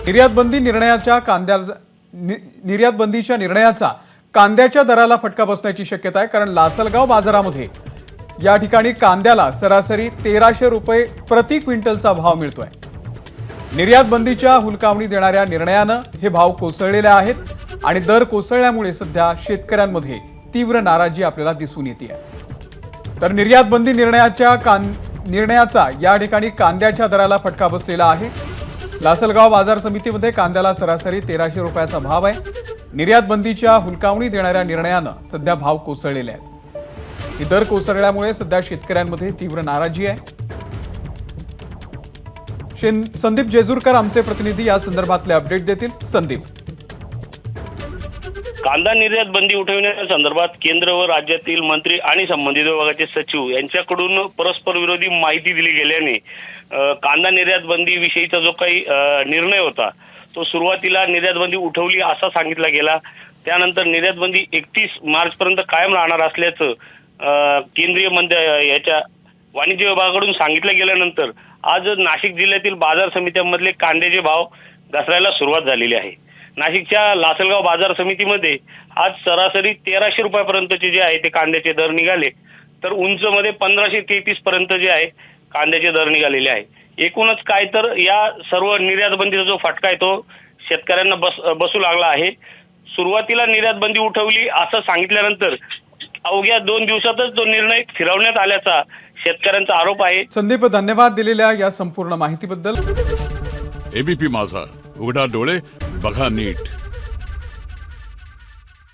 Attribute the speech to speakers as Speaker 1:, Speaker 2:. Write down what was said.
Speaker 1: निर्यात बंदीच्या निर्णयाचा कांद्याच्या दराला फटका बसण्याची शक्यता आहे, कारण लासलगाव बाजारामध्ये या ठिकाणी कांद्याला सरासरी 1300 रुपये प्रति क्विंटलचा भाव मिळतोय। निर्यात बंदीच्या हुलकावणी देणाऱ्या निर्णयानं हे भाव कोसळलेले आहेत आणि दर कोसळल्यामुळे सध्या शेतकऱ्यांमध्ये तीव्र नाराजी आपल्याला दिसून येते। तर निर्यात बंदी निर्णयाचा या ठिकाणी कांद्याच्या दराला फटका बसलेला आहे। लासलगाव बाजार समितीमध्ये कांद्याला सरासरी 1300 रुपयाचा भाव आहे। निर्यात बंदीच्या हुलकावणी देणाऱ्या निर्णयानं सध्या भाव कोसळलेले आहेत। ही दर कोसळल्यामुळे सध्या शेतकऱ्यांमध्ये तीव्र नाराजी आहे। संदीप जेजुरकर आमचे प्रतिनिधी या संदर्भातले अपडेट देतील। संदीप,
Speaker 2: कांदा निर्यात बंदी उठवण्याच्या संदर्भात केंद्र व राज्यातील मंत्री आणि संबंधित विभागाचे सचिव यांच्याकडून परस्पर विरोधी माहिती दिली गेल्याने कांदा निर्यात बंदी विषयीचा जो काही निर्णय होता तो सुरुवातीला निर्यात बंदी उठवली असा सांगितला गेला। त्यानंतर निर्यात बंदी 31 मार्च पर्यंत कायम राहणार असल्याचं केंद्रीय याच्या वाणिज्य विभागाकडून सांगितलं गेल्यानंतर आज नाशिक जिल्ह्यातील बाजार समित्यांमधले कांद्याचे भाव घसरायला सुरुवात झालेली आहे। नाशिकच्या लासलगाव बाजार समितीमध्ये आज सरासरी 1300 रुपयापर्यंतचे जे आहे ते कांद्याचे दर निघाले, तर उंचमध्ये 1533 पर्यंत जे आहे कांद्याचे दर निघालेले आहे। एकूणच काय तर या सर्व निर्यात बंदीचा जो फटका आहे तो शेतकऱ्यांना बसू लागला आहे। सुरुवातीला निर्यात बंदी उठवली असं सांगितल्यानंतर अवघ्या 2 दिवसातच तो निर्णय फिरवण्यात आल्याचा शेतकऱ्यांचा आरोप आहे।
Speaker 1: संदीप, धन्यवाद दिलेल्या या संपूर्ण माहितीबद्दल।
Speaker 3: एबीपी माझा, उघडा डोळे बघा नीट।